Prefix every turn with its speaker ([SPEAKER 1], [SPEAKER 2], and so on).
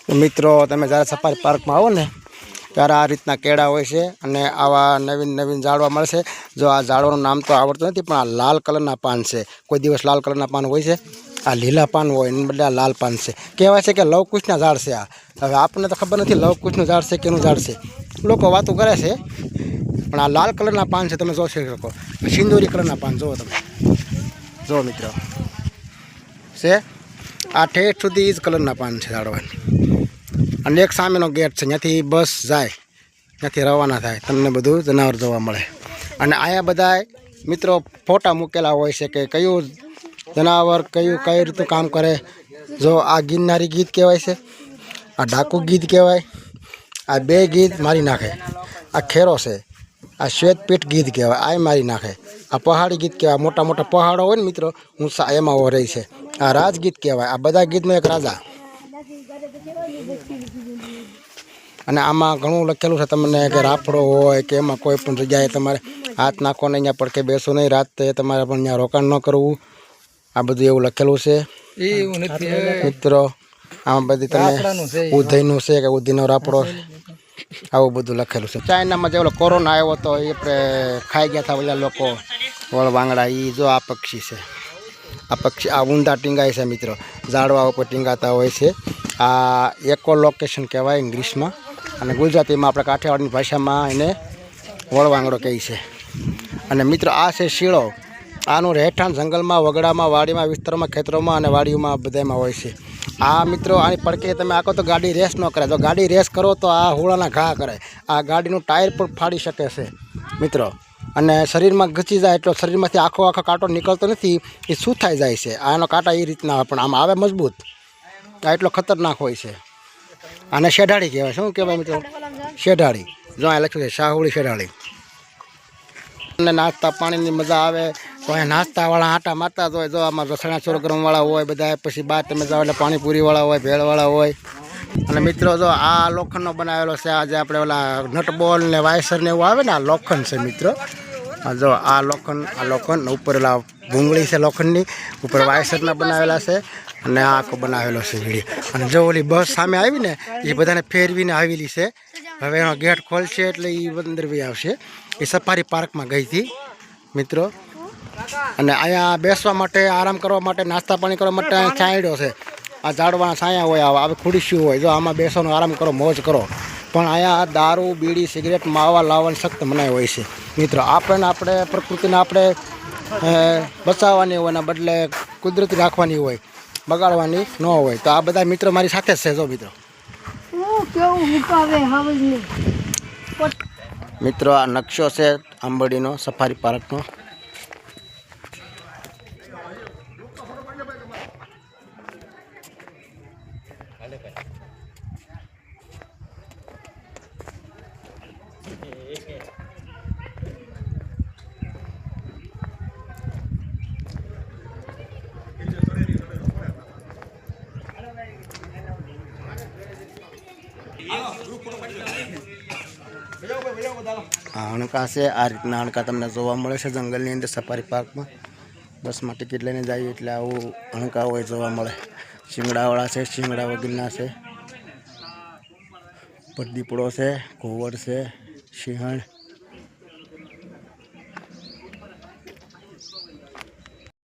[SPEAKER 1] મિત્રો તમે જ્યારે સફારી પાર્કમાં આવો ને ત્યારે આ રીતના કેળા હોય છે અને આવા નવીન નવીન ઝાડવા મળશે. જો આ ઝાડવાનું નામ તો આવડતું નથી, પણ આ લાલ કલરના પાન છે. કોઈ દિવસ લાલ કલરના પાન હોય છે? આ લીલા પાન હોય એને બદલે આ લાલ પાન છે. કહેવાય છે કે લવકુશના ઝાડ છે આ. હવે આપણને તો ખબર નથી લવકુશનું ઝાડ છે કે એનું ઝાડ છે, લોકો વાતો કરે છે. પણ આ લાલ કલરના પાન છે, તમે જોઈ શકો. સિંદૂરી કલરના પાન જુઓ તમે, જુઓ મિત્રો છે. આ ઠેઠ સુધી જ કલરના પાન છે ઝાડવાની. અને એક સામેનો ગેટ છે, ત્યાંથી બસ જાય, ત્યાંથી રવાના થાય, તમને બધું જનાવર જોવા મળે. અને અહીંયા બધા મિત્રો ફોટા મૂકેલા હોય છે કે કયું જનાવર કઈ રીતનું કામ કરે. જો આ ગિરનારી ગીધ કહેવાય છે, આ ડાકુ ગીધ કહેવાય, આ બે ગીધ મારી નાખે. આ ખેરો છે, આ શ્વેતપીઠ ગીધ કહેવાય, આ મારી નાખે. આ પહાડી ગીધ કહેવાય, મોટા મોટા પહાડો હોય ને મિત્રો ઊંચા એમાં રહે છે. આ રાજગીત કહેવાય. આ બધા ગીતનો એક રાજા. અને આમાં ઘણું લખેલું છે તમને કે રાફડો હોય કે એમાં કોઈ પણ જગ્યાએ તમારે હાથ નાખો ને, અહીંયા પડકે બેસો નહીં, રાતે તમારે પણ અહીંયા રોકાણ ન કરવું. આ બધું એવું લખેલું છે મિત્રો. આમાં બધી તમે ઉધઈનું છે કે ઉધઈનો રાફડો, આવું બધું લખેલું છે. ચાઇનામાં જે ઓલો કોરોના આવ્યો હતો એ આપણે ખાઈ ગયા હતા બધા લોકો વળવાંગડા. એ જો આ પક્ષી છે, આ પક્ષી આ ઊંધા ટીંગાય છે મિત્રો, ઝાડવા ઉપર ટીંગાતા હોય છે. આ એકો લોકેશન કહેવાય ઇંગ્લિશમાં, અને ગુજરાતીમાં આપણે કાઠિયાવાડની ભાષામાં એને વળવાંગડો કહે છે. અને મિત્રો આ છે શીળો. આનું રહેઠાણ જંગલમાં, વગડામાં, વાડીમાં, વિસ્તારોમાં, ખેતરોમાં અને વાડીઓમાં બધામાં હોય છે. આ મિત્રો આની પડકે તમે આખો તો ગાડી રેસ ન કરે. જો ગાડી રેસ કરો તો આ હોળાના ઘા કરે. આ ગાડીનું ટાયર પણ ફાડી શકે છે મિત્રો. અને શરીરમાં ઘસી જાય એટલો શરીરમાંથી આખો કાંટો નીકળતો નથી, એ શું થઈ જાય છે. આનો કાંટા એ રીતના પણ આમ આવે મજબૂત. આ એટલો ખતરનાક હોય છે. આને શેઢાળી કહેવાય. શું કહેવાય મિત્રો? શેઢાળી. જો આ લખ્યું છે શાહુળી શેઢાળી. અને નાસ્તા પાણીની મજા આવે તો અહીંયા નાસ્તાવાળા આટા મારતા જ હોય. જો આમાં રસણા ચોરગરમવાળા હોય બધા. પછી બહાર તમે જાઓ એટલે પાણીપુરીવાળા હોય, ભેળવાળા હોય. અને મિત્રો જો આ લોખંડનો બનાવેલો છે. આજે આપણે ઓલા નટબોલ ને વાયસર ને એવું આવે ને, આ લોખંડ છે મિત્રો. જો આ લોખંડ ઉપર ઓલા ભૂંગળી છે લોખંડની, ઉપર વાયસરના બનાવેલા છે. અને આ આખો બનાવેલો છે વિડીયો. અને જો ઓલી બસ સામે આવી ને એ બધાને ફેરવીને આવેલી છે. હવે એનો ગેટ ખોલશે એટલે એ અંદર બી આવશે. એ સફારી પાર્કમાં ગઈ હતી મિત્રો. અને અહીંયા બેસવા માટે, આરામ કરવા માટે, નાસ્તા પાણી કરવા માટે અહીંયા છાંયડો છે. આ ઝાડવાના છાંયા હોય, આવે ખુરશીઓ હોય. જો આમાં બેસવાનો આરામ કરો, મોજ કરો. પણ અહીંયા દારૂ, બીડી, સિગરેટ, માવા લાવવાની સખ્ત મનાઈ હોય છે મિત્રો. આપણે પ્રકૃતિને આપણે બચાવવાની હોય, એના બદલે કુદરતી રાખવાની હોય, બગાડવાની ન હોય. તો આ બધા મિત્રો મારી સાથે જ છે. જો મિત્રો મિત્રો આ નકશો છે આંબરડીનો સફારી પાર્કનો. આ અણકા છે. આ રીતના અણકા તમને જોવા મળે છે જંગલની અંદર સફારી પાર્કમાં. બસમાં ટિકિટ લઈને જઈએ એટલે આવું અણકા હોય જોવા મળે. શિંગડાવાળા છે, શિંગડા વગરના છે, પદીપડો છે, ઘોવડ છે, સિંહણ.